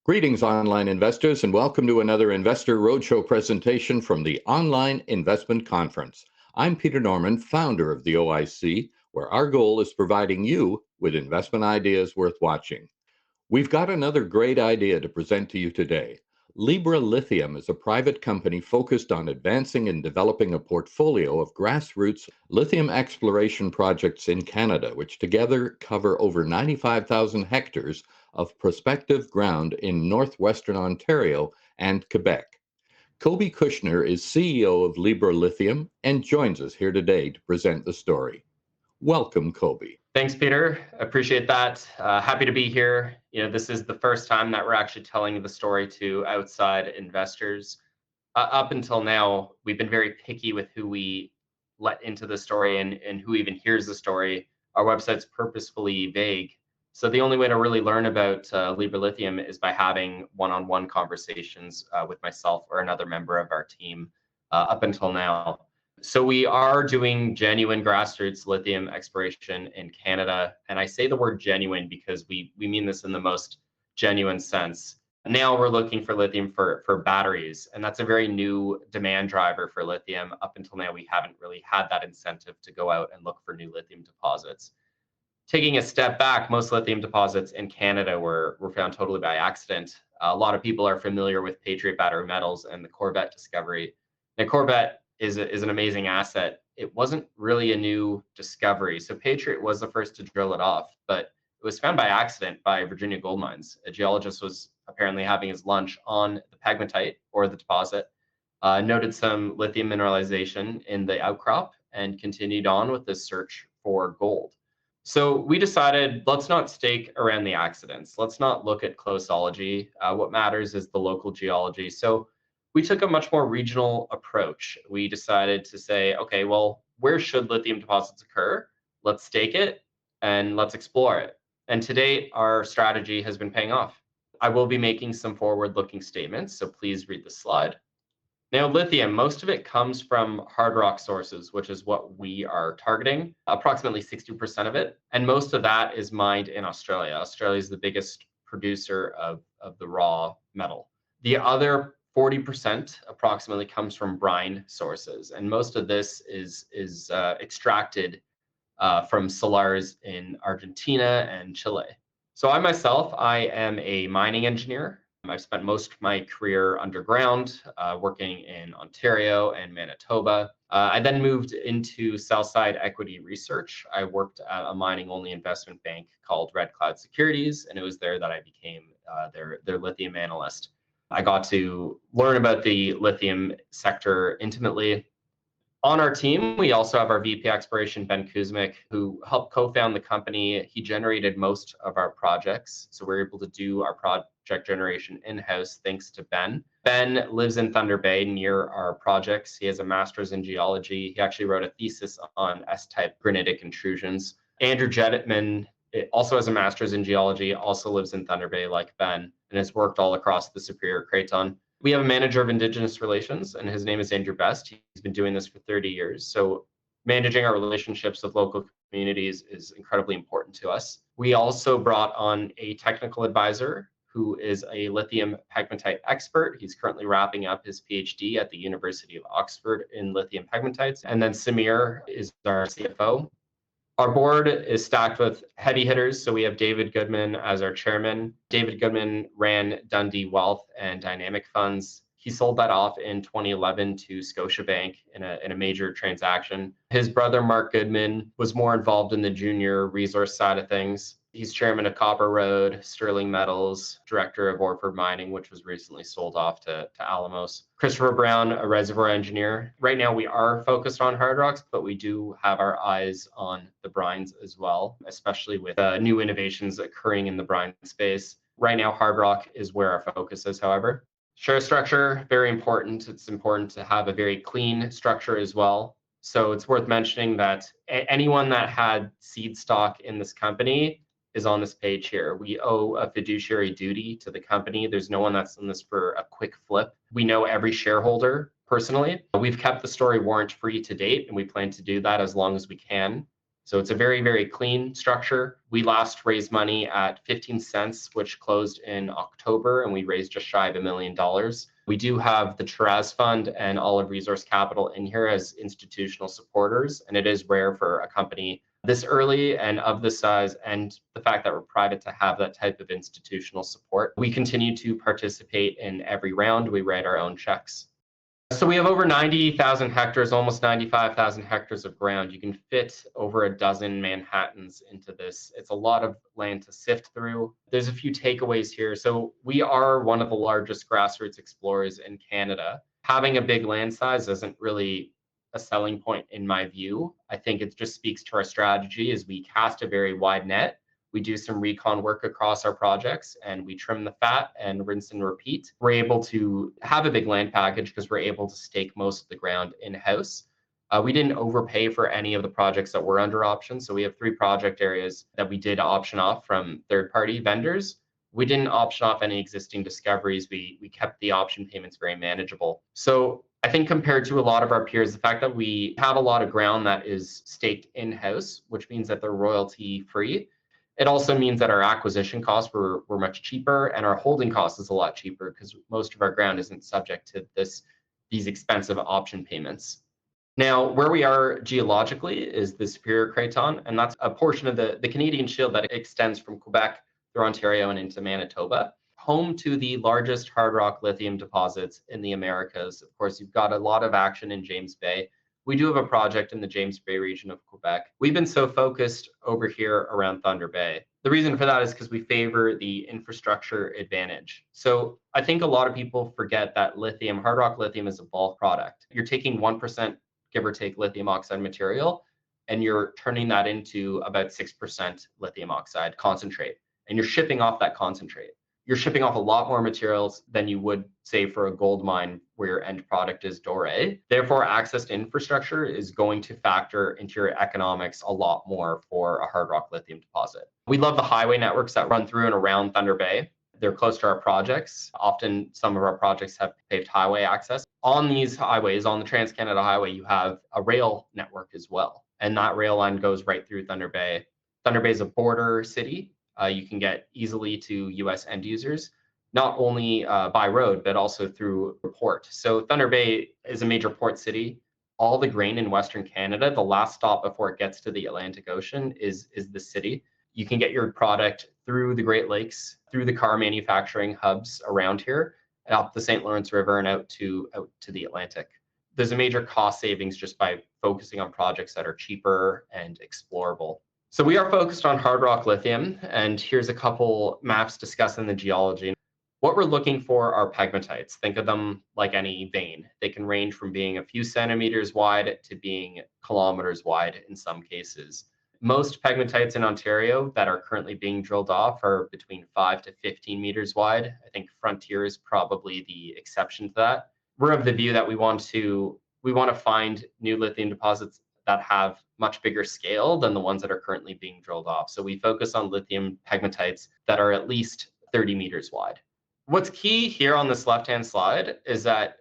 Greetings, online investors, and welcome to another Investor Roadshow presentation from the Online Investment Conference. I'm Peter Norman, founder of the OIC, where our goal is providing you with investment ideas worth watching. We've got another great idea to present to you today. Libra Lithium is a private company focused on advancing and developing a portfolio of grassroots lithium exploration projects in Canada, which together cover over 95,000 hectares of prospective ground in Northwestern Ontario and Quebec. Koby Kushner is CEO of Libra Lithium and joins us here today to present the story. Welcome, Koby. Thanks, Peter. Appreciate that. Happy to be here. This is the first time that we're actually telling the story to outside investors. Up until now, we've been very picky with who we let into the story and who even hears the story. Our website's purposefully vague. So the only way to really learn about Libra Lithium is by having one-on-one conversations with myself or another member of our team up until now. So we are doing genuine grassroots lithium exploration in Canada. And I say the word genuine because we mean this in the most genuine sense. Now we're looking for lithium for batteries, and that's a very new demand driver for lithium. Up until now, we haven't really had that incentive to go out and look for new lithium deposits. Taking a step back, most lithium deposits in Canada were found totally by accident. A lot of people are familiar with Patriot Battery Metals and the Corvette discovery. Now, Corvette is an amazing asset. It wasn't really a new discovery. So Patriot was the first to drill it off, but it was found by accident by Virginia Gold Mines. A geologist was apparently having his lunch on the pegmatite or the deposit, noted some lithium mineralization in the outcrop, and continued on with this search for gold. So we decided, let's not stake around the accidents. Let's not look at closeology. What matters is the local geology. So we took a much more regional approach. We decided to say, okay, well, where should lithium deposits occur? Let's stake it and let's explore it. And to date, our strategy has been paying off. I will be making some forward-looking statements, so please read the slide. Now, lithium, most of it comes from hard rock sources, which is what we are targeting, approximately 60% of it. And most of that is mined in Australia. Australia is the biggest producer of the raw metal. The other 40% approximately comes from brine sources, and most of this is extracted from salars in Argentina and Chile. So I am a mining engineer. I've spent most of my career underground, working in Ontario and Manitoba. I then moved into sell-side equity research. I worked at a mining-only investment bank called Red Cloud Securities, and it was there that I became their lithium analyst. I got to learn about the lithium sector intimately. On our team, we also have our VP Exploration, Ben Kuzmic, who helped co-found the company. He generated most of our projects, so we're able to do our project generation in-house thanks to Ben. Ben lives in Thunder Bay near our projects. He has a master's in geology. He actually wrote a thesis on S-type granitic intrusions. Andrew Jeditman also has a master's in geology, also lives in Thunder Bay like Ben, and has worked all across the Superior Craton. We have a manager of Indigenous relations, and his name is Andrew Best. He's been doing this for 30 years. So managing our relationships with local communities is incredibly important to us. We also brought on a technical advisor who is a lithium pegmatite expert. He's currently wrapping up his PhD at the University of Oxford in lithium pegmatites. And then Samir is our CFO. Our board is stacked with heavy hitters. So we have David Goodman as our chairman. David Goodman ran Dundee Wealth and Dynamic Funds. He sold that off in 2011 to Scotiabank in a major transaction. His brother, Mark Goodman, was more involved in the junior resource side of things. He's chairman of Copper Road, Sterling Metals, director of Orford Mining, which was recently sold off to Alamos. Christopher Brown, a reservoir engineer. Right now we are focused on hard rocks, but we do have our eyes on the brines as well, especially with new innovations occurring in the brine space. Right now, hard rock is where our focus is, however. Share structure, very important. It's important to have a very clean structure as well. So it's worth mentioning that anyone that had seed stock in this company is on this page here. We owe a fiduciary duty to the company. There's no one that's in this for a quick flip. We know every shareholder personally. We've kept the story warrant free to date, and we plan to do that as long as we can. So it's a very, very clean structure. We last raised money at 15 cents, which closed in October, and we raised just shy of $1 million. We do have the Shiraz Fund and Olive Resource Capital in here as institutional supporters, and it is rare for a company this early and of this size, and the fact that we're private, to have that type of institutional support. We continue to participate in every round. We write our own checks. So we have over 90,000 hectares, almost 95,000 hectares of ground. You can fit over a dozen Manhattans into this. It's a lot of land to sift through. There's a few takeaways here. So we are one of the largest grassroots explorers in Canada. Having a big land size isn't really a selling point in my view. I think it just speaks to our strategy as we cast a very wide net. We do some recon work across our projects and we trim the fat and rinse and repeat. We're able to have a big land package because we're able to stake most of the ground in-house. We didn't overpay for any of the projects that were under option. So we have 3 project areas that we did option off from third-party vendors. We didn't option off any existing discoveries. We kept the option payments very manageable. So I think compared to a lot of our peers, the fact that we have a lot of ground that is staked in-house, which means that they're royalty free, it also means that our acquisition costs were much cheaper and our holding cost is a lot cheaper because most of our ground isn't subject to these expensive option payments. Now, where we are geologically is the Superior Craton, and that's a portion of the Canadian Shield that extends from Quebec through Ontario and into Manitoba, home to the largest hard rock lithium deposits in the Americas. Of course, you've got a lot of action in James Bay. We do have a project in the James Bay region of Quebec. We've been so focused over here around Thunder Bay. The reason for that is because we favor the infrastructure advantage. So I think a lot of people forget that lithium, hard rock lithium, is a bulk product. You're taking 1%, give or take, lithium oxide material, and you're turning that into about 6% lithium oxide concentrate, and you're shipping off that concentrate. You're shipping off a lot more materials than you would, say, for a gold mine where your end product is doré. Therefore, access to infrastructure is going to factor into your economics a lot more for a hard rock lithium deposit. We love the highway networks that run through and around Thunder Bay. They're close to our projects. Often, some of our projects have paved highway access. On these highways, on the Trans-Canada Highway, you have a rail network as well. And that rail line goes right through Thunder Bay. Thunder Bay is a border city. You can get easily to US end users, not only by road, but also through port. So Thunder Bay is a major port city. All the grain in Western Canada, the last stop before it gets to the Atlantic Ocean is the city. You can get your product through the Great Lakes, through the car manufacturing hubs around here, up the St. Lawrence River and out to the Atlantic. There's a major cost savings just by focusing on projects that are cheaper and explorable. So we are focused on hard rock lithium, and here's a couple maps discussing the geology. What we're looking for are pegmatites. Think of them like any vein. They can range from being a few centimeters wide to being kilometers wide in some cases. Most pegmatites in Ontario that are currently being drilled off are between 5 to 15 meters wide. I think Frontier is probably the exception to that. We're of the view that we want to find new lithium deposits that have much bigger scale than the ones that are currently being drilled off. So we focus on lithium pegmatites that are at least 30 meters wide. What's key here on this left-hand slide is that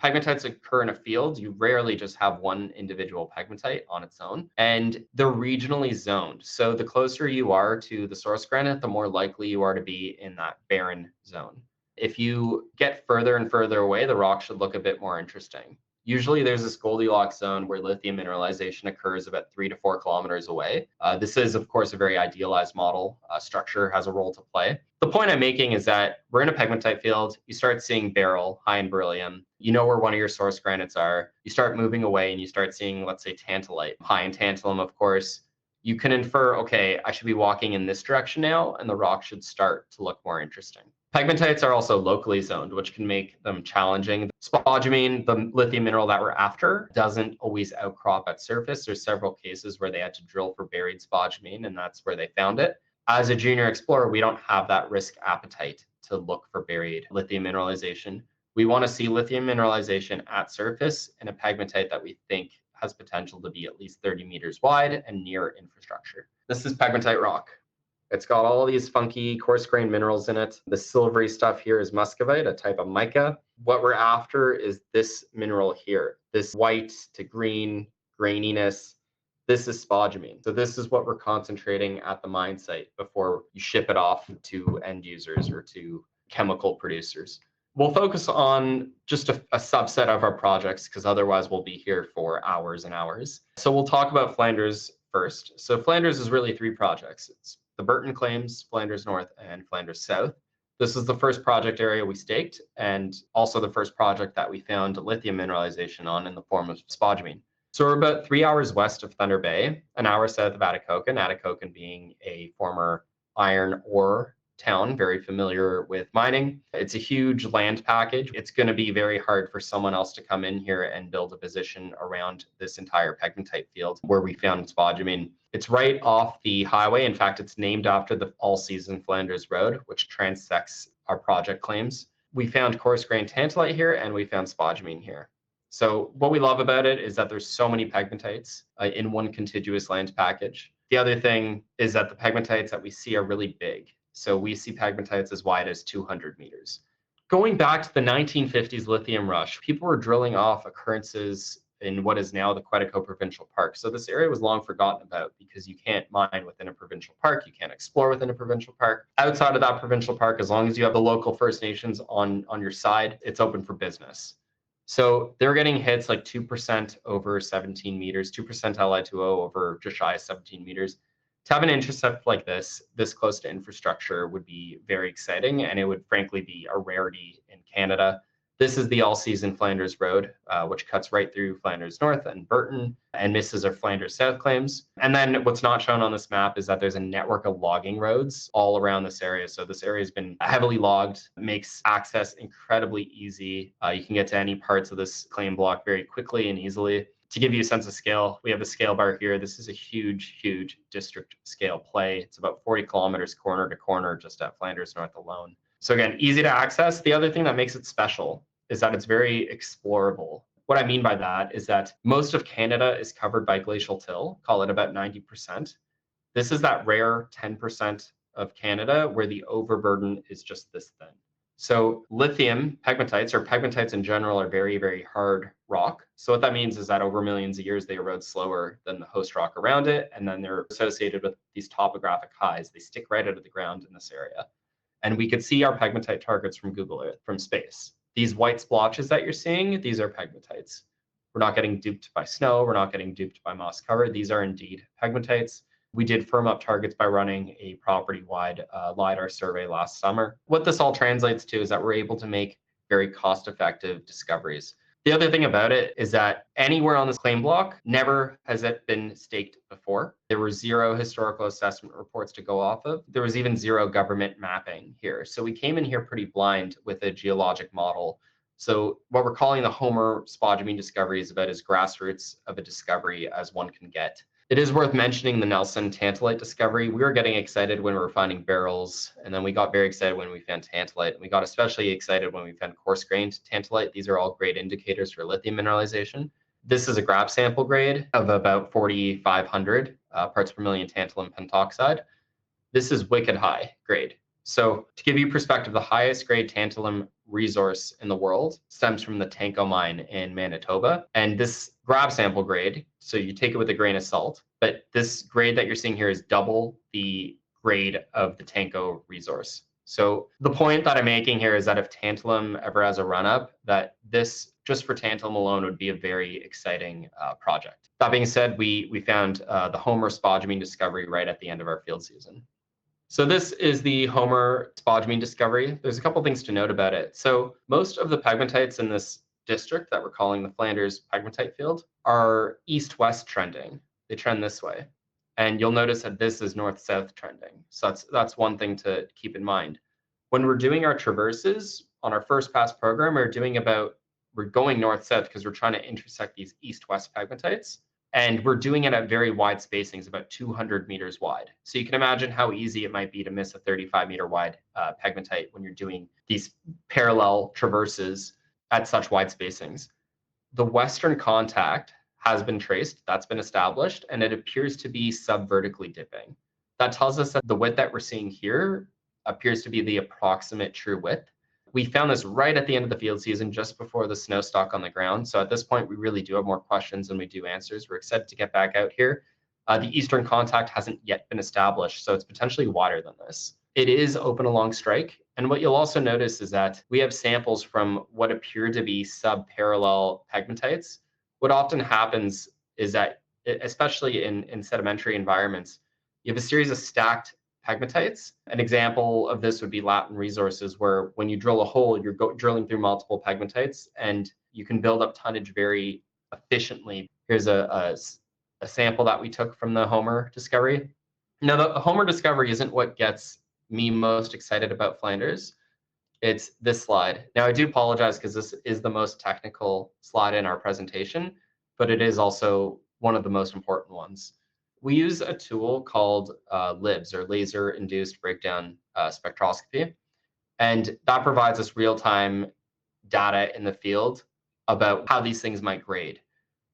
pegmatites occur in a field. You rarely just have one individual pegmatite on its own, and they're regionally zoned. So the closer you are to the source granite, the more likely you are to be in that barren zone. If you get further and further away, the rock should look a bit more interesting. Usually there's this Goldilocks zone where lithium mineralization occurs about 3 to 4 kilometers away. This is, of course, a very idealized model. Structure has a role to play. The point I'm making is that we're in a pegmatite field. You start seeing beryl, high in beryllium. You know where one of your source granites are. You start moving away and you start seeing, let's say, tantalite, high in tantalum, of course. You can infer, okay, I should be walking in this direction now, and the rock should start to look more interesting. Pegmatites are also locally zoned, which can make them challenging. Spodumene, the lithium mineral that we're after, doesn't always outcrop at surface. There's several cases where they had to drill for buried spodumene, and that's where they found it. As a junior explorer, we don't have that risk appetite to look for buried lithium mineralization. We want to see lithium mineralization at surface in a pegmatite that we think has potential to be at least 30 meters wide and near infrastructure. This is pegmatite rock. It's got all these funky coarse grained minerals in it. The silvery stuff here is muscovite, a type of mica. What we're after is this mineral here, this white to green graininess. This is spodumene. So this is what we're concentrating at the mine site before you ship it off to end users or to chemical producers. We'll focus on just a subset of our projects because otherwise we'll be here for hours and hours. So we'll talk about Flanders first. So Flanders is really three projects. It's the Burton Claims, Flanders North, and Flanders South. This is the first project area we staked and also the first project that we found lithium mineralization on in the form of spodumene. So we're about 3 hours west of Thunder Bay, an hour south of Atikokan being a former iron ore town, very familiar with mining. It's a huge land package. It's going to be very hard for someone else to come in here and build a position around this entire pegmatite field where we found spodumene. It's right off the highway. In fact, it's named after the all-season Flanders Road, which transects our project claims. We found coarse grain tantalite here, and we found spodumene here. So what we love about it is that there's so many pegmatites in one contiguous land package. The other thing is that the pegmatites that we see are really big. So we see pegmatites as wide as 200 meters. Going back to the 1950s lithium rush, people were drilling off occurrences in what is now the Quetico Provincial Park. So this area was long forgotten about because you can't mine within a provincial park, you can't explore within a provincial park. Outside of that provincial park, as long as you have the local First Nations on your side, it's open for business. So they're getting hits like 2% over 17 meters, 2% Li2O over just shy of 17 meters. To have an intercept like this close to infrastructure would be very exciting, and it would frankly be a rarity in Canada. This is the all-season Flanders Road, which cuts right through Flanders North and Burton and misses our Flanders South claims. And then what's not shown on this map is that there's a network of logging roads all around this area. So this area has been heavily logged, makes access incredibly easy. You can get to any parts of this claim block very quickly and easily. To give you a sense of scale, we have a scale bar here. This is a huge, huge district scale play. It's about 40 kilometers corner to corner just at Flanders North alone. So again, easy to access. The other thing that makes it special is that it's very explorable. What I mean by that is that most of Canada is covered by glacial till, call it about 90%. This is that rare 10% of Canada where the overburden is just this thin. So lithium pegmatites, or pegmatites in general, are very, very hard rock. So what that means is that over millions of years, they erode slower than the host rock around it. And then they're associated with these topographic highs. They stick right out of the ground in this area. And we could see our pegmatite targets from Google Earth, from space. These white splotches that you're seeing, these are pegmatites. We're not getting duped by snow. We're not getting duped by moss cover. These are indeed pegmatites. We did firm up targets by running a property-wide LiDAR survey last summer. What this all translates to is that we're able to make very cost-effective discoveries. The other thing about it is that anywhere on this claim block, never has it been staked before. There were zero historical assessment reports to go off of. There was even zero government mapping here. So we came in here pretty blind with a geologic model. So what we're calling the Homer spodumene discovery is about as grassroots of a discovery as one can get. It is worth mentioning the Nelson tantalite discovery. We were getting excited when we were finding barrels, and then we got very excited when we found tantalite. And we got especially excited when we found coarse-grained tantalite. These are all great indicators for lithium mineralization. This is a grab sample grade of about 4,500 parts per million tantalum pentoxide. This is wicked high grade. So to give you perspective, the highest grade tantalum resource in the world stems from the Tanko mine in Manitoba. And this grab sample grade, so you take it with a grain of salt, but this grade that you're seeing here is double the grade of the Tanko resource. So the point that I'm making here is that if tantalum ever has a run up, that this just for tantalum alone would be a very exciting project. That being said, we found the Homer spodumene discovery right at the end of our field season. So this is the Homer spodumene discovery. There's a couple things to note about it. So most of the pegmatites in this district that we're calling the Flanders pegmatite field are east-west trending. They trend this way. And you'll notice that this is north-south trending. So that's one thing to keep in mind. When we're doing our traverses on our first pass program, we're going north-south because we're trying to intersect these east-west pegmatites. And we're doing it at very wide spacings, about 200 meters wide. So you can imagine how easy it might be to miss a 35-meter wide pegmatite when you're doing these parallel traverses at such wide spacings. The western contact has been traced, that's been established, and it appears to be subvertically dipping. That tells us that the width that we're seeing here appears to be the approximate true width. We found this right at the end of the field season, just before the snow stuck on the ground. So at this point, we really do have more questions than we do answers. We're excited to get back out here. The eastern contact hasn't yet been established, so it's potentially wider than this. It is open along strike. And what you'll also notice is that we have samples from what appear to be subparallel pegmatites. What often happens is that, especially in sedimentary environments, you have a series of stacked pegmatites. An example of this would be Latin resources, where when you drill a hole, you're drilling through multiple pegmatites and you can build up tonnage very efficiently. Here's a sample that we took from the Homer discovery. Now, the Homer discovery isn't what gets me most excited about Flanders. It's this slide. Now, I do apologize because this is the most technical slide in our presentation, but it is also one of the most important ones. We use a tool called LIBS, or laser-induced breakdown spectroscopy, and that provides us real-time data in the field about how these things might grade.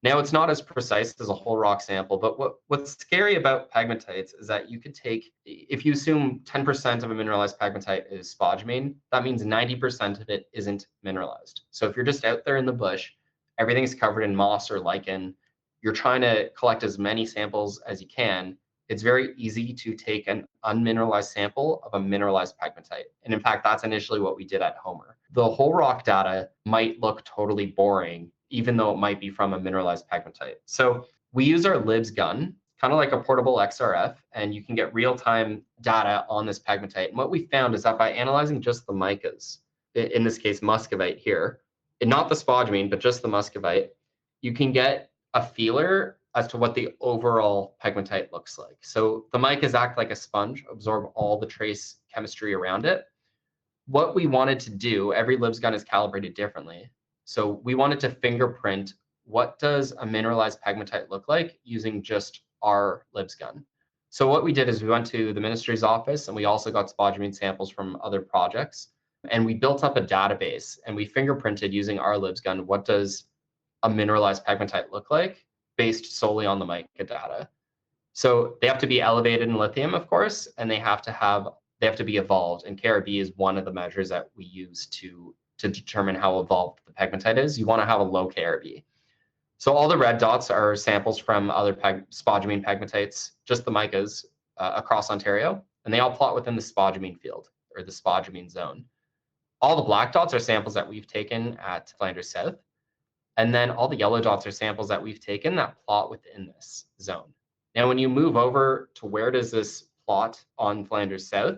Now, it's not as precise as a whole rock sample, but what's scary about pegmatites is that you could take, if you assume 10% of a mineralized pegmatite is spodumene, that means 90% of it isn't mineralized. So if you're just out there in the bush, everything's covered in moss or lichen, you're trying to collect as many samples as you can, it's very easy to take an unmineralized sample of a mineralized pegmatite. And in fact, that's initially what we did at Homer. The whole rock data might look totally boring, even though it might be from a mineralized pegmatite. So we use our LIBS gun, kind of like a portable XRF, and you can get real-time data on this pegmatite. And what we found is that by analyzing just the micas, in this case muscovite here, and not the spodumene, but just the muscovite, you can get a feeler as to what the overall pegmatite looks like. So the micas act like a sponge, absorb all the trace chemistry around it. What we wanted to do, every LIBS gun is calibrated differently. So we wanted to fingerprint what does a mineralized pegmatite look like using just our LIBS gun. So what we did is we went to the ministry's office, and we also got spodumene samples from other projects. And we built up a database, and we fingerprinted using our LIBS gun what does a mineralized pegmatite look like based solely on the mica data. So they have to be elevated in lithium, of course, and they have to be evolved. And KRB is one of the measures that we use to determine how evolved the pegmatite is. You want to have a low KRB. So all the red dots are samples from other spodumene pegmatites, just the micas across Ontario, and they all plot within the spodumene field, or the spodumene zone. All the black dots are samples that we've taken at Flanders South. And then all the yellow dots are samples that we've taken that plot within this zone. Now, when you move over to where does this plot on Flanders South,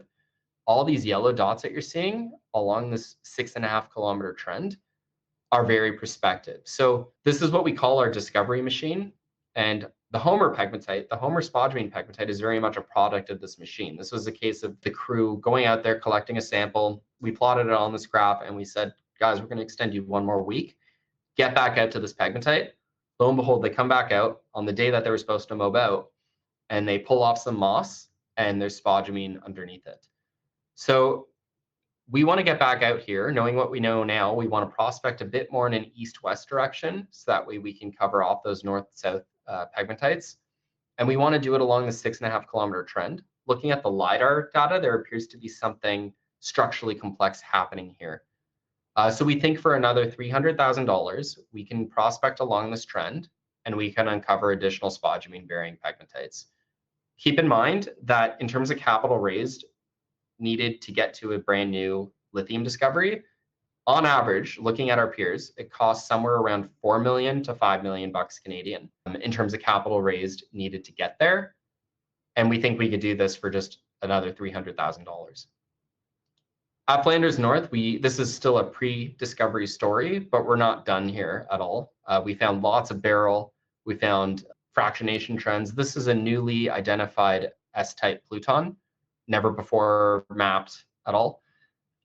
all these yellow dots that you're seeing along this 6.5 kilometer trend are very prospective. So this is what we call our discovery machine. And the Homer pegmatite, the Homer spodumene pegmatite, is very much a product of this machine. This was a case of the crew going out there, collecting a sample. We plotted it on this graph, and we said, guys, we're going to extend you one more week. Get back out to this pegmatite. Lo and behold, they come back out on the day that they were supposed to mob out, and they pull off some moss, and there's spodumene underneath it. So we want to get back out here, knowing what we know now. We want to prospect a bit more in an east-west direction, so that way we can cover off those north-south pegmatites. And we want to do it along the 6.5 kilometer trend. Looking at the LiDAR data, there appears to be something structurally complex happening here. So we think for another $300,000, we can prospect along this trend, and we can uncover additional spodumene-bearing pegmatites. Keep in mind that in terms of capital raised needed to get to a brand new lithium discovery, on average, looking at our peers, it costs somewhere around 4 million to 5 million bucks Canadian in terms of capital raised needed to get there. And we think we could do this for just another $300,000. At Flanders North, this is still a pre-discovery story, but we're not done here at all. We found lots of beryl. We found fractionation trends. This is a newly identified S-type pluton, never before mapped at all.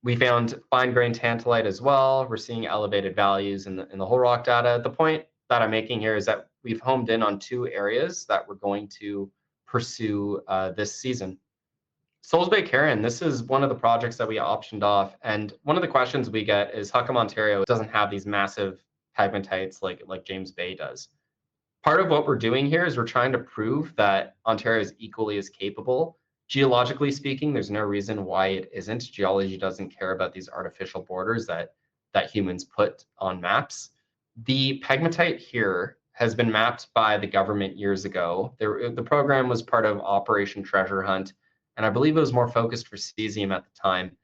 We found fine-grained tantalite as well. We're seeing elevated values in the whole rock data. The point that I'm making here is that we've homed in on 2 areas that we're going to pursue this season. Souls Bay Carron, this is one of the projects that we optioned off. And one of the questions we get is how come Ontario doesn't have these massive pegmatites like James Bay does? Part of what we're doing here is we're trying to prove that Ontario is equally as capable. Geologically speaking, there's no reason why it isn't. Geology doesn't care about these artificial borders that humans put on maps. The pegmatite here has been mapped by the government years ago. The program was part of Operation Treasure Hunt, and I believe it was more focused for cesium at the time.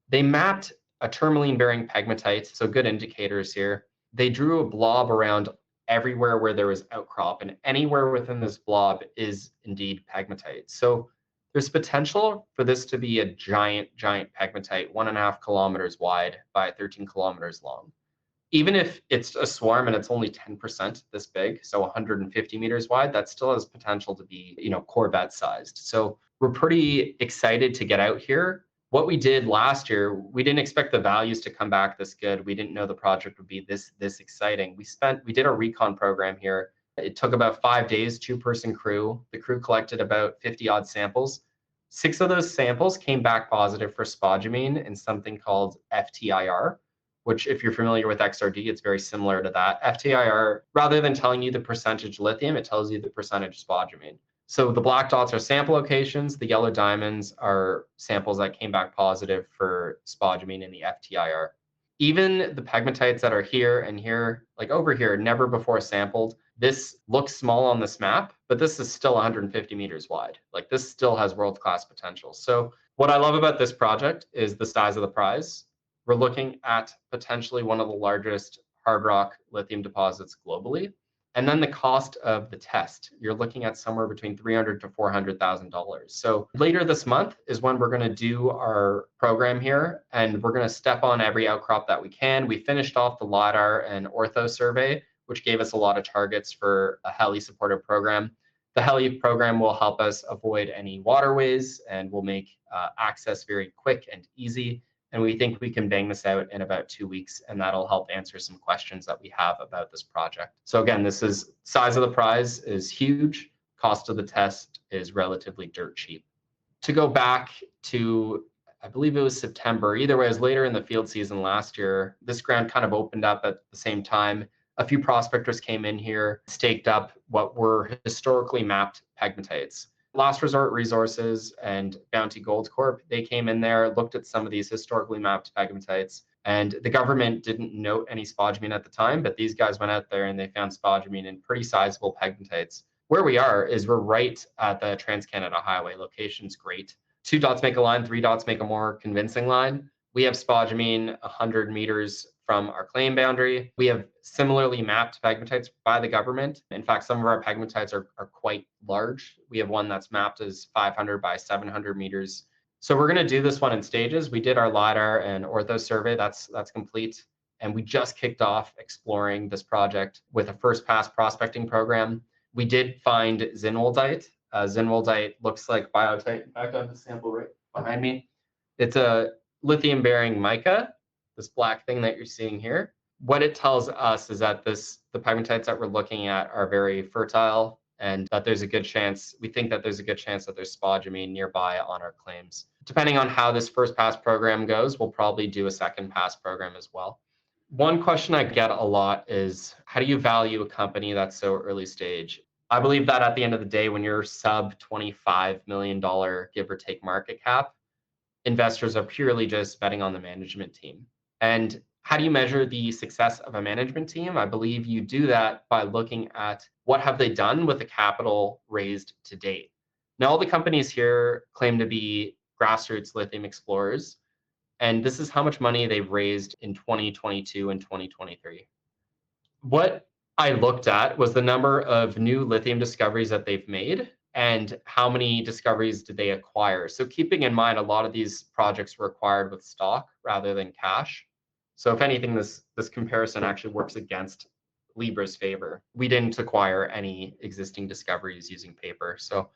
They mapped a tourmaline-bearing pegmatite, so good indicators here. They drew a blob around everywhere where there was outcrop, and anywhere within this blob is indeed pegmatite. So there's potential for this to be a giant, giant pegmatite, 1.5 kilometers wide by 13 kilometers long. Even if it's a swarm and it's only 10% this big, so 150 meters wide, that still has potential to be, Corvette sized. So we're pretty excited to get out here. What we did last year, we didn't expect the values to come back this good. We didn't know the project would be this exciting. We did a recon program here. It took about 5 days, two-person crew. The crew collected about 50 odd samples. 6 of those samples came back positive for spodumene and something called FTIR, which if you're familiar with XRD, it's very similar to that. FTIR, rather than telling you the percentage lithium, it tells you the percentage spodumene. So the black dots are sample locations. The yellow diamonds are samples that came back positive for spodumene in the FTIR. Even the pegmatites that are here and here, like over here, never before sampled. This looks small on this map, but this is still 150 meters wide. Like this still has world-class potential. So what I love about this project is the size of the prize. We're looking at potentially one of the largest hard rock lithium deposits globally. And then the cost of the test, you're looking at somewhere between $300,000 to $400,000. So later this month is when we're going to do our program here, and we're going to step on every outcrop that we can. We finished off the LiDAR and ortho survey, which gave us a lot of targets for a heli supportive program. The heli program will help us avoid any waterways and will make access very quick and easy. And we think we can bang this out in about 2 weeks, and that'll help answer some questions that we have about this project. So again, this is size of the prize is huge. Cost of the test is relatively dirt cheap. To go back to, I believe it was September, either way, it was later in the field season last year. This ground kind of opened up at the same time. A few prospectors came in here, staked up what were historically mapped pegmatites. Last Resort Resources and Bounty Gold Corp, they came in there, looked at some of these historically mapped pegmatites, and the government didn't note any spodumene at the time, but these guys went out there and they found spodumene in pretty sizable pegmatites. Where we are is we're right at the Trans-Canada Highway. Location's great. 2 dots make a line, 3 dots make a more convincing line. We have spodumene 100 meters from our claim boundary. We have similarly mapped pegmatites by the government. In fact, some of our pegmatites are quite large. We have one that's mapped as 500 by 700 meters. So we're going to do this one in stages. We did our LiDAR and ortho survey. That's complete. And we just kicked off exploring this project with a first pass prospecting program. We did find zinwaldite. Zinwaldite looks like biotite. In fact, I have the sample right behind me. It's a lithium-bearing mica, this black thing that you're seeing here. What it tells us is that the pegmatites that we're looking at are very fertile, and that there's a good chance, we think that there's a good chance that there's spodumene nearby on our claims. Depending on how this first pass program goes, we'll probably do a second pass program as well. One question I get a lot is, how do you value a company that's so early stage? I believe that at the end of the day, when you're sub $25 million, give or take market cap, investors are purely just betting on the management team. And how do you measure the success of a management team? I believe you do that by looking at what have they done with the capital raised to date. Now, all the companies here claim to be grassroots lithium explorers, and this is how much money they've raised in 2022 and 2023. What I looked at was the number of new lithium discoveries that they've made and how many discoveries did they acquire. So keeping in mind, a lot of these projects were acquired with stock rather than cash. So if anything, this comparison actually works against Libra's favor. We didn't acquire any existing discoveries using paper. So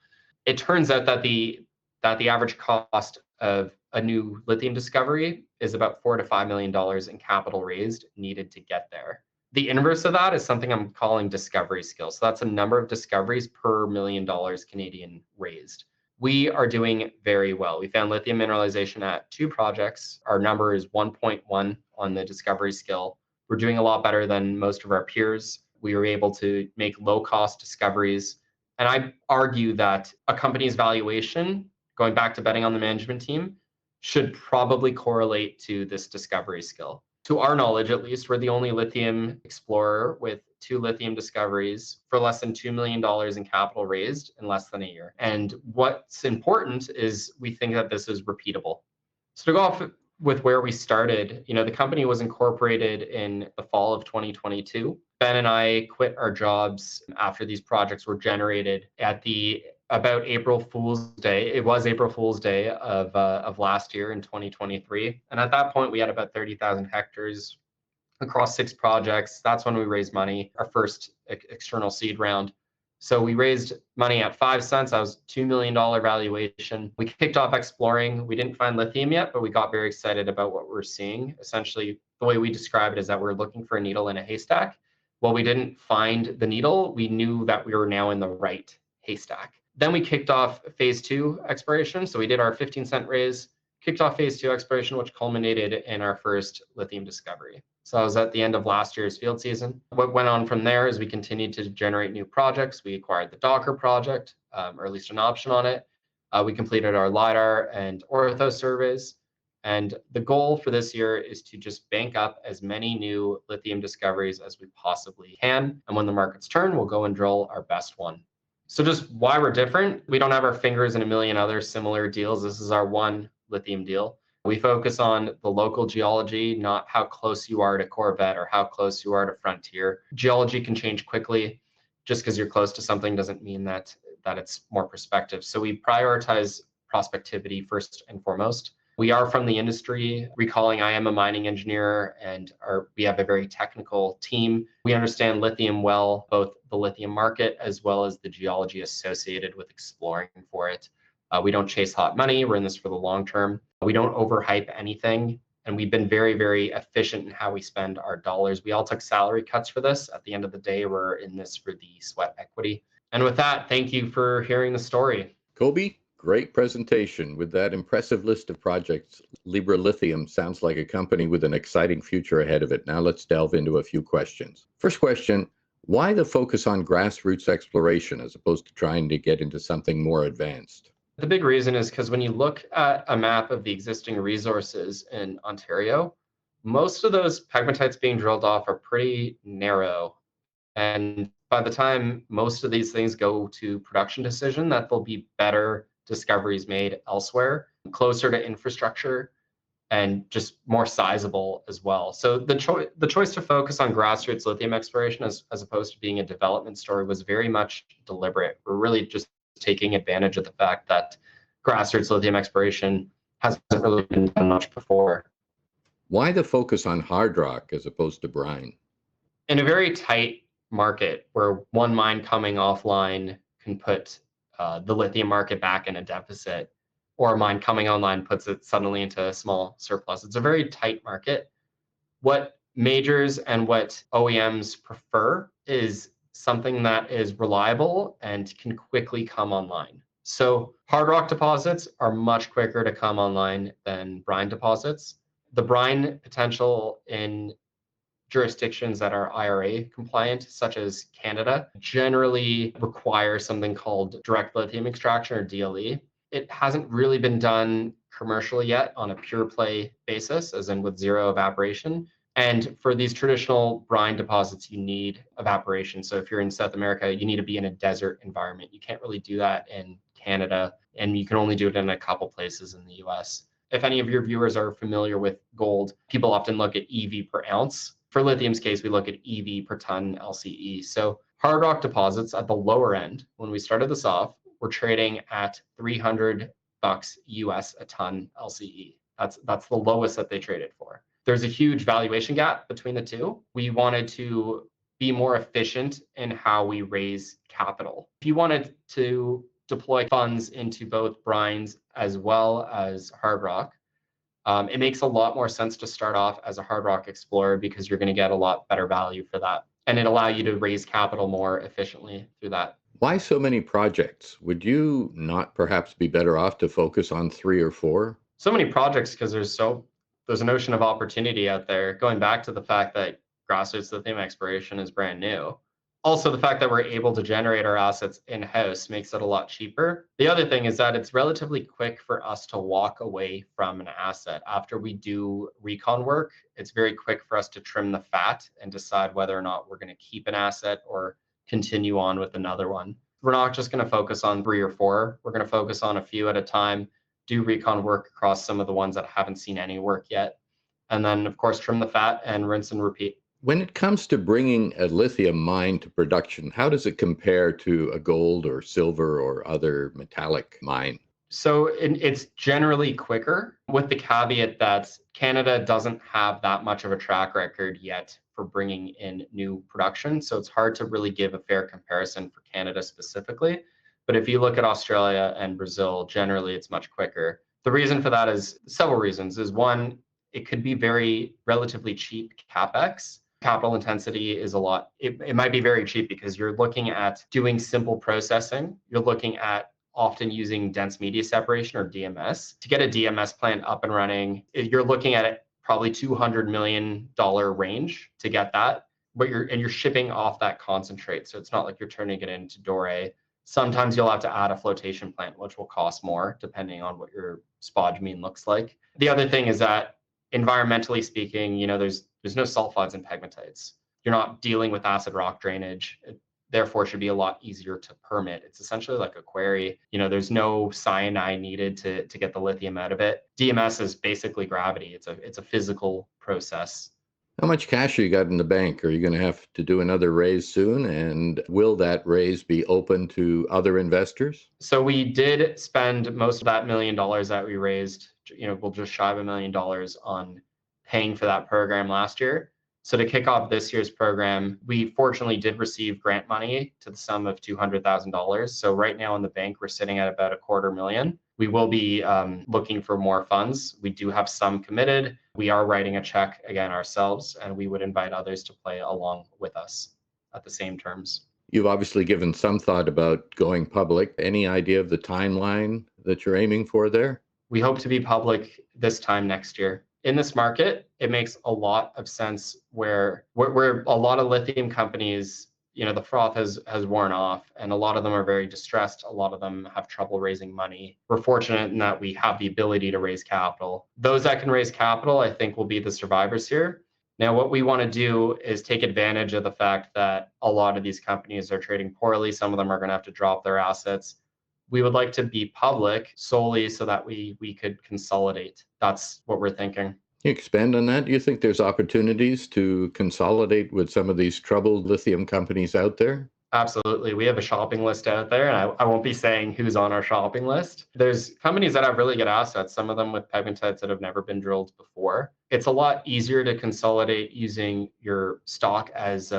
it turns out that the average cost of a new lithium discovery is about $4 to $5 million in capital raised needed to get there. The inverse of that is something I'm calling discovery skill. So that's a number of discoveries per $1 million Canadian raised. We are doing very well. We found lithium mineralization at 2 projects. Our number is 1.1 on the discovery skill. We're doing a lot better than most of our peers. We were able to make low-cost discoveries. And I argue that a company's valuation, going back to betting on the management team, should probably correlate to this discovery skill. To our knowledge, at least, we're the only lithium explorer with two lithium discoveries for less than $2 million in capital raised in less than a year. And what's important is we think that this is repeatable. So to go off with where we started, the company was incorporated in the fall of 2022. Ben and I quit our jobs after these projects were generated at about April Fool's Day. It was April Fool's Day of last year in 2023. And at that point, we had about 30,000 hectares across 6 projects. That's when we raised money, our first external seed round. So we raised money at 5 cents. That was $2 million valuation. We kicked off exploring. We didn't find lithium yet, but we got very excited about what we're seeing. Essentially, the way we describe it is that we're looking for a needle in a haystack. While we didn't find the needle, we knew that we were now in the right haystack. Then we kicked off phase 2 exploration. So we did our 15-cent raise, kicked off phase 2 exploration, which culminated in our first lithium discovery. So that was at the end of last year's field season. What went on from there is we continued to generate new projects. We acquired the Docker project, or at least an option on it. We completed our LiDAR and ortho surveys. And the goal for this year is to just bank up as many new lithium discoveries as we possibly can. And when the markets turn, we'll go and drill our best one. So just why we're different, we don't have our fingers in a million other similar deals. This is our one lithium deal. We focus on the local geology, not how close you are to Corvette or how close you are to Frontier. Geology can change quickly. Just because you're close to something doesn't mean that it's more prospective. So we prioritize prospectivity first and foremost. We are from the industry, recalling I am a mining engineer and we have a very technical team. We understand lithium well, both the lithium market as well as the geology associated with exploring for it. We don't chase hot money. We're in this for the long term. We don't overhype anything. And we've been very, very efficient in how we spend our dollars. We all took salary cuts for this. At the end of the day, we're in this for the sweat equity. And with that, thank you for hearing the story. Koby, great presentation. With that impressive list of projects, Libra Lithium sounds like a company with an exciting future ahead of it. Now let's delve into a few questions. First question, why the focus on grassroots exploration as opposed to trying to get into something more advanced? The big reason is because when you look at a map of the existing resources in Ontario, most of those pegmatites being drilled off are pretty narrow. And by the time most of these things go to production decision, that there'll be better discoveries made elsewhere, closer to infrastructure, and just more sizable as well. So the choice to focus on grassroots lithium exploration as opposed to being a development story was very much deliberate. We're really just taking advantage of the fact that grassroots lithium exploration hasn't really been done much before. Why the focus on hard rock as opposed to brine? In a very tight market where one mine coming offline can put the lithium market back in a deficit, or a mine coming online puts it suddenly into a small surplus. It's a very tight market. What majors and what OEMs prefer is something that is reliable and can quickly come online. So hard rock deposits are much quicker to come online than brine deposits. The brine potential in jurisdictions that are IRA compliant, such as Canada, generally require something called direct lithium extraction, or DLE. It hasn't really been done commercially yet on a pure play basis, as in with zero evaporation. And for these traditional brine deposits, you need evaporation. So if you're in South America, you need to be in a desert environment. You can't really do that in Canada, and you can only do it in a couple places in the US. If any of your viewers are familiar with gold, people often look at EV per ounce. For lithium's case, we look at EV per ton LCE. So hard rock deposits at the lower end, when we started this off, we're trading at $300 US a ton LCE. That's the lowest that they traded for. There's a huge valuation gap between the two. We wanted to be more efficient in how we raise capital. If you wanted to deploy funds into both brines as well as hard rock, it makes a lot more sense to start off as a hard rock explorer because you're going to get a lot better value for that. And it allows you to raise capital more efficiently through that. Why so many projects? Would you not perhaps be better off to focus on 3 or 4? So many projects because there's an ocean of opportunity out there. Going back to the fact that grassroots lithium exploration is brand new, Also, the fact that we're able to generate our assets in-house makes it a lot cheaper. The other thing is that it's relatively quick for us to walk away from an asset. After we do recon work, it's very quick for us to trim the fat and decide whether or not we're going to keep an asset or continue on with another one. We're not just going to focus on 3 or 4. We're going to focus on a few at a time, do recon work across some of the ones that haven't seen any work yet, and then, of course, trim the fat and rinse and repeat. When it comes to bringing a lithium mine to production, how does it compare to a gold or silver or other metallic mine? So it's generally quicker, with the caveat that Canada doesn't have that much of a track record yet for bringing in new production. So it's hard to really give a fair comparison for Canada specifically. But if you look at Australia and Brazil, generally it's much quicker. The reason for that is several reasons. Is one, it could be very relatively cheap capex. Capital intensity is a lot. It might be very cheap because you're looking at doing simple processing. You're looking at often using dense media separation or DMS. To get a DMS plant up and running, you're looking at probably $200 million range to get that. But you're shipping off that concentrate. So it's not like you're turning it into doré. Sometimes you'll have to add a flotation plant, which will cost more depending on what your spodumene looks like. The other thing is that environmentally speaking, there's no sulfides in pegmatites. You're not dealing with acid rock drainage. Therefore should be a lot easier to permit. It's essentially like a quarry. There's no cyanide needed to get the lithium out of it. DMS is basically gravity. It's a physical process. How much cash are you got in the bank? Are you going to have to do another raise soon? And will that raise be open to other investors? So we did spend most of that $1 million that we raised, we'll just shy of $1 million on paying for that program last year. So to kick off this year's program, we fortunately did receive grant money to the sum of $200,000. So right now in the bank, we're sitting at about $250,000. We will be looking for more funds. We do have some committed. We are writing a check again ourselves, and we would invite others to play along with us at the same terms. You've obviously given some thought about going public. Any idea of the timeline that you're aiming for there? We hope to be public this time next year. In this market, it makes a lot of sense where a lot of lithium companies, the froth has worn off, and a lot of them are very distressed. A lot of them have trouble raising money. We're fortunate in that we have the ability to raise capital. Those that can raise capital, I think, will be the survivors here. Now, what we want to do is take advantage of the fact that a lot of these companies are trading poorly. Some of them are going to have to drop their assets. We would like to be public solely so that we could consolidate. That's what we're thinking. Can you expand on that? Do you think there's opportunities to consolidate with some of these troubled lithium companies out there? Absolutely. We have a shopping list out there, and I won't be saying who's on our shopping list. There's companies that have really good assets, some of them with pegmatites that have never been drilled before. It's a lot easier to consolidate using your stock as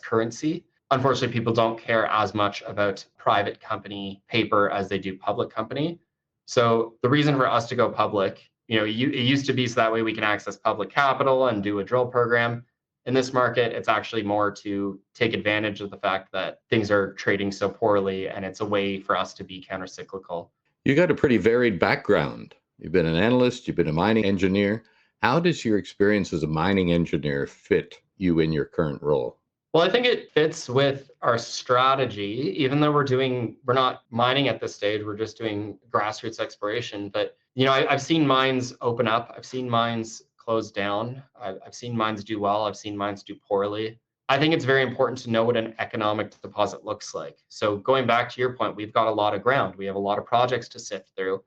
currency. Unfortunately, people don't care as much about private company paper as they do public company. So the reason for us to go public, it used to be so that way we can access public capital and do a drill program. In this market, it's actually more to take advantage of the fact that things are trading so poorly, and it's a way for us to be countercyclical. You got a pretty varied background. You've been an analyst, you've been a mining engineer. How does your experience as a mining engineer fit you in your current role? Well, I think it fits with our strategy, even though we're not mining at this stage, we're just doing grassroots exploration. But, I've seen mines open up. I've seen mines close down. I've seen mines do well. I've seen mines do poorly. I think it's very important to know what an economic deposit looks like. So going back to your point, we've got a lot of ground. We have a lot of projects to sift through.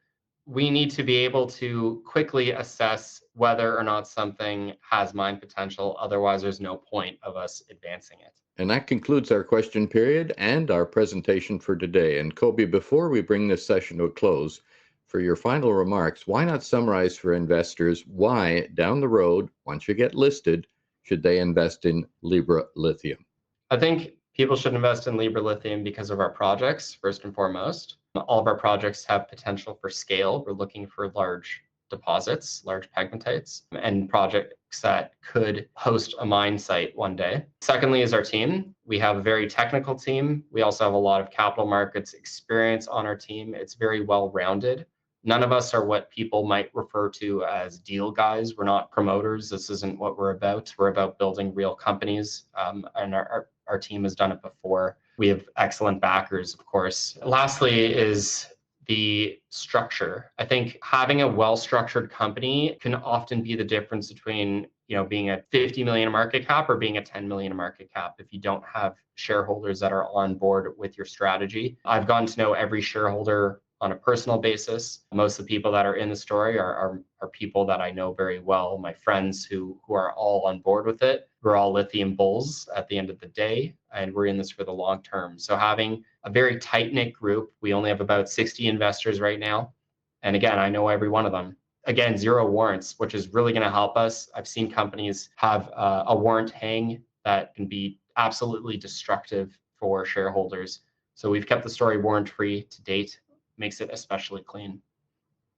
We need to be able to quickly assess whether or not something has mine potential. Otherwise, there's no point of us advancing it. And that concludes our question period and our presentation for today. And Koby, before we bring this session to a close, for your final remarks, why not summarize for investors why down the road, once you get listed, should they invest in Libra Lithium? I think people should invest in Libra Lithium because of our projects, first and foremost. All of our projects have potential for scale. We're looking for large deposits, large pegmatites, and projects that could host a mine site one day. Secondly is our team. We have a very technical team. We also have a lot of capital markets experience on our team. It's very well-rounded. None of us are what people might refer to as deal guys. We're not promoters. This isn't what we're about. We're about building real companies, and our team has done it before. We have excellent backers, of course. Lastly is the structure. I think having a well-structured company can often be the difference between being a 50 million market cap or being a 10 million market cap if you don't have shareholders that are on board with your strategy. I've gotten to know every shareholder on a personal basis. Most of the people that are in the story are people that I know very well, my friends who are all on board with it. We're all lithium bulls at the end of the day, and we're in this for the long term. So having a very tight-knit group, we only have about 60 investors right now. And again, I know every one of them. Again, 0 warrants, which is really going to help us. I've seen companies have a warrant hang that can be absolutely destructive for shareholders. So we've kept the story warrant-free to date, makes it especially clean.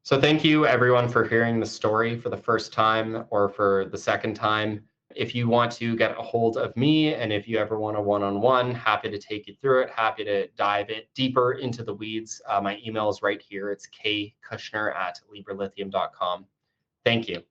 So thank you everyone for hearing the story for the first time or for the second time. If you want to get a hold of me, and if you ever want a one-on-one, happy to take you through it, happy to dive it deeper into the weeds. My email is right here. It's kkushner@libralithium.com. Thank you.